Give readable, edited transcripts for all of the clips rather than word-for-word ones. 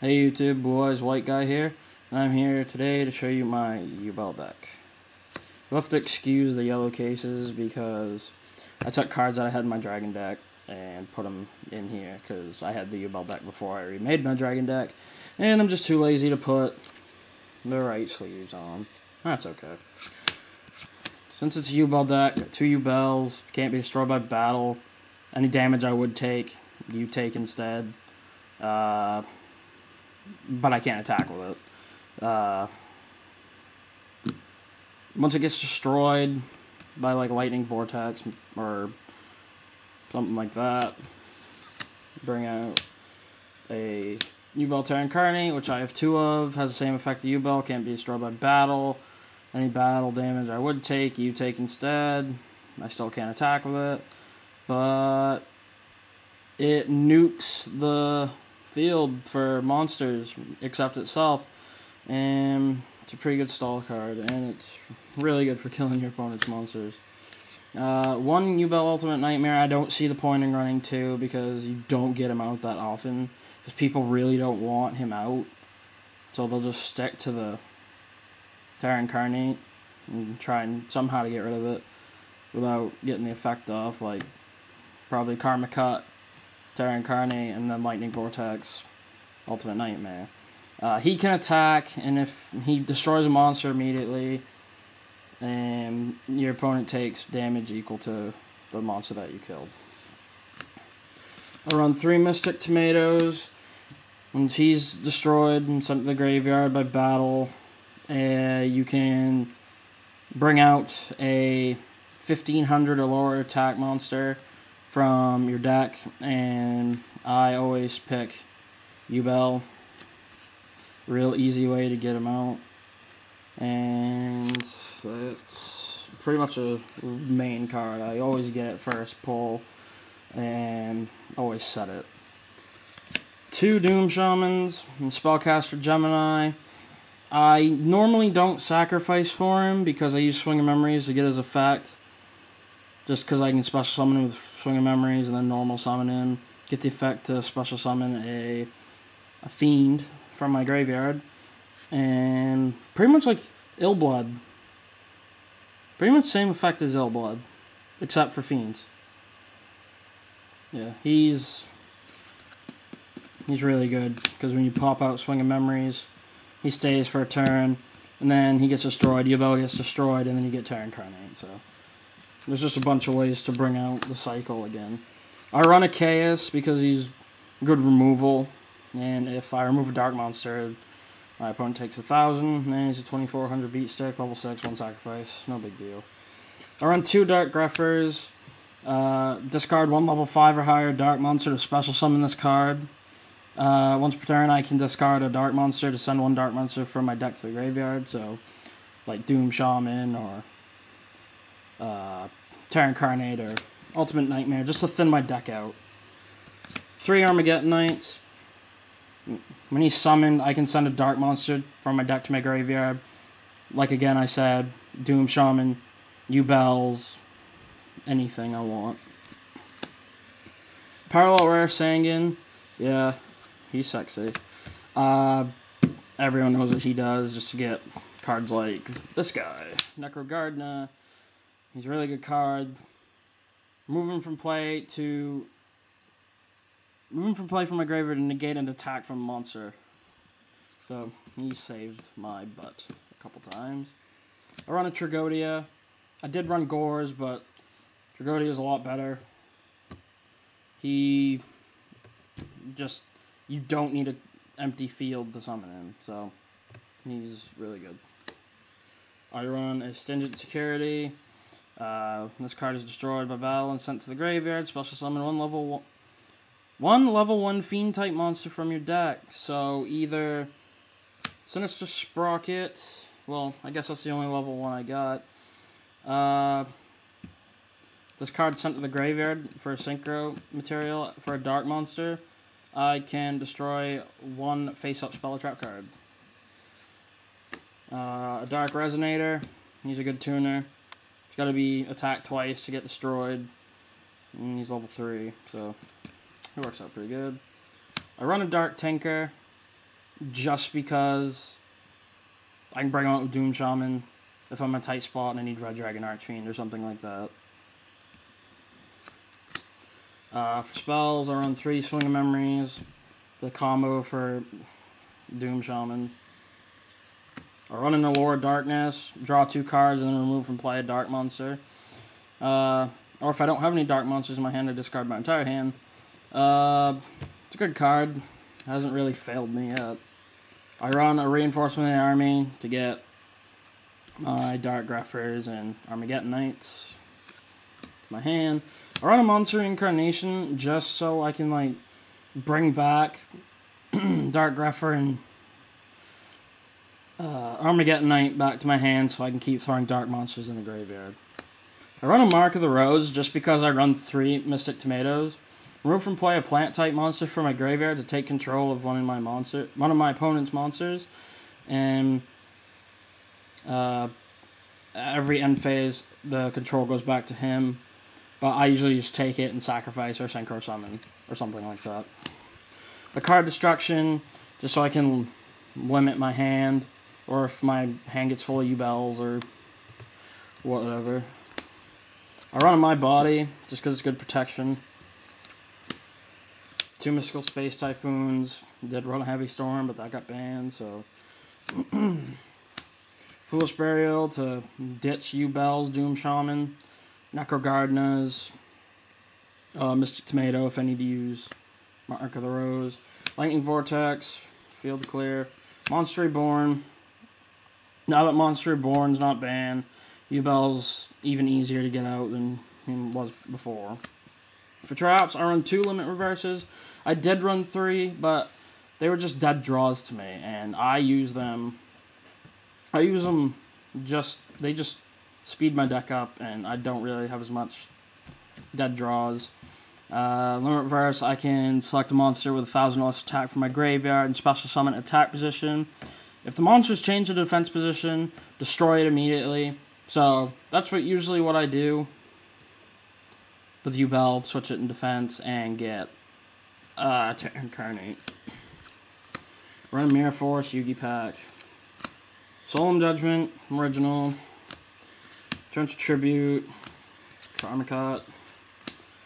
Hey YouTube boys, White Guy here, and I'm here today to show you my Yubel Deck. You'll have to excuse the yellow cases because I took cards that I had in my Dragon deck and put them in here because I had the Yubel Deck before I remade my Dragon deck, and I'm just too lazy to put the right sleeves on. That's okay. Since it's a Yubel deck, 2 Yubels, can't be destroyed by battle. Any damage I would take, you take instead. But I can't attack with it. Once it gets destroyed by like lightning vortex or something like that, bring out a Yubel Terra Incarnate, which I have 2 of, has the same effect as Yubel, can't be destroyed by battle. Any battle damage I would take, you take instead. I still can't attack with it, but it nukes the field for monsters except itself, and it's a pretty good stall card, and it's really good for killing your opponent's monsters. 1 Yubel Ultimate Nightmare, I don't see the point in running 2 because you don't get him out that often, because people really don't want him out, so they'll just stick to the Terra Incarnate and try and somehow to get rid of it without getting the effect off, like probably Karma Cut, Terra Incarnate, and then Lightning Vortex, Ultimate Nightmare. He can attack, and if he destroys a monster immediately, and your opponent takes damage equal to the monster that you killed. I run 3 Mystic Tomatoes. Once he's destroyed and sent to the graveyard by battle, you can bring out a 1500 or lower attack monster from your deck, and I always pick Yubel. Real easy way to get him out, and that's pretty much a main card. I always get it first pull and always set it. 2 Doom Shamans and Spellcaster Gemini. I normally don't sacrifice for him because I use Swing of Memories to get his effect, just because I can special summon him with Swing of Memories and then normal summon him, get the effect to special summon a fiend from my graveyard, and pretty much like Illblood. Pretty much same effect as Illblood, except for fiends. Yeah, he's really good, because when you pop out Swing of Memories, he stays for a turn, and then he gets destroyed, Yubel gets destroyed, and then you get Terra Incarnate, so there's just a bunch of ways to bring out the cycle again. I run a Chaos because he's good removal, and if I remove a Dark Monster, my opponent takes 1,000, and then he's a 2400 beat stick, level 6, 1 sacrifice, no big deal. I run 2 Dark Greffers, discard 1 level 5 or higher Dark Monster to special summon this card. Once per turn, I can discard a Dark Monster to send 1 Dark Monster from my deck to the graveyard, so like Doom Shaman or Terra Incarnate or Ultimate Nightmare, just to thin my deck out. 3 Armageddon Knights. When he's summoned, I can send a Dark Monster from my deck to my graveyard. Like again I said, Doom Shaman, Yubels, anything I want. Parallel Rare Sanguine, yeah, he's sexy. Everyone knows what he does, just to get cards like this guy, Necro Gardener. He's a really good card. Move him from play from my graveyard to negate an attack from a monster. So he saved my butt a couple times. I run a Tragodia. I did run Gores, but Tragodia is a lot better. You don't need an empty field to summon him, so he's really good. I run a Stingent Security. This card is destroyed by battle and sent to the graveyard. Special summon 1 level 1 fiend type monster from your deck. So either Sinister Sprocket. Well, I guess that's the only level 1 I got. This card sent to the graveyard for a synchro material for a dark monster. I can destroy 1 face-up spell or trap card. A Dark Resonator. He's a good tuner. He's got to be attacked twice to get destroyed. And he's level 3, so it works out pretty good. I run a Dark Tinker. just because I can bring out with Doom Shaman if I'm in a tight spot and I need Red Dragon Archfiend or something like that. For spells, I run 3 Swing of Memories, the combo for Doom Shaman. I run in the Lore of Darkness, draw 2 cards, and then remove from play a Dark Monster. Or if I don't have any Dark Monsters in my hand, I discard my entire hand. It's a good card. Hasn't really failed me yet. I run a Reinforcement of the Army to get my Dark Greffers and Armageddon Knights to my hand. I run a Monster Incarnation just so I can, like, bring back Dark Greffer and Armageddon Knight back to my hand so I can keep throwing Dark Monsters in the graveyard. I run a Mark of the Rose just because I run 3 Mystic Tomatoes. Remove from play a plant-type monster from my graveyard to take control of one of my opponent's monsters. And every end phase, the control goes back to him. But I usually just take it and sacrifice or Synchro Summon or something like that. A card destruction, just so I can limit my hand, or if my hand gets full of Yubels or whatever. I run on my body, just because it's good protection. 2 Mystical Space Typhoons. Did run a Heavy Storm, but that got banned, so... Foolish Burial to ditch Yubels, Doom Shaman. Necro Gardenas. Mystic Tomato if I need to use Mark of the Rose. Lightning Vortex. Field Clear. Monster Reborn. Now that Monster Reborn's not banned, Yubel's even easier to get out than it was before. For traps, I run 2 Limit Reverses. I did run 3, but they were just dead draws to me, and I use them. They just speed my deck up, and I don't really have as much dead draws. Limit Reverse, I can select a monster with 1,000 less attack from my graveyard and special summon attack position. If the monster's changed to defense position, destroy it immediately. So that's what I do with Yubel. Switch it in defense and get to Incarnate. Run Mirror Force, Yugi Pack. Solemn Judgment, original. Turn to Tribute. Karma Cut.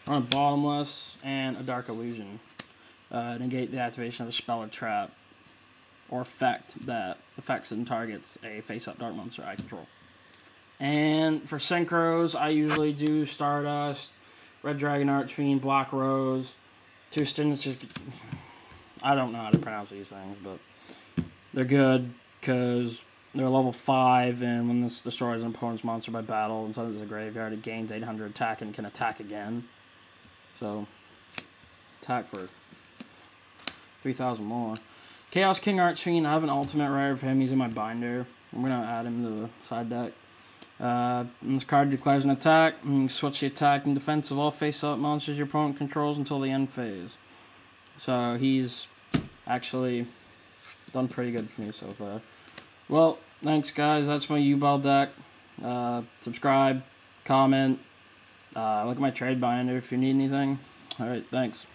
Run a Bottomless and a Dark Illusion. Negate the activation of a spell or trap or effect that affects and targets a face-up dark monster I control. And for Synchros, I usually do Stardust, Red Dragon Archfiend, Black Rose, 2 Stinges. I don't know how to pronounce these things, but they're good because they're level 5, and when this destroys an opponent's monster by battle and sends it to the graveyard, it gains 800 attack and can attack again. So, attack for 3,000 more. Chaos King Archfiend, I have an ultimate rare for him. He's in my binder. I'm going to add him to the side deck. This card declares an attack, and you can switch the attack and defense of all face-up monsters your opponent controls until the end phase. So he's actually done pretty good for me so far. Well, thanks guys, that's my Yubel deck. Subscribe, comment, look at my trade binder if you need anything. Alright, thanks.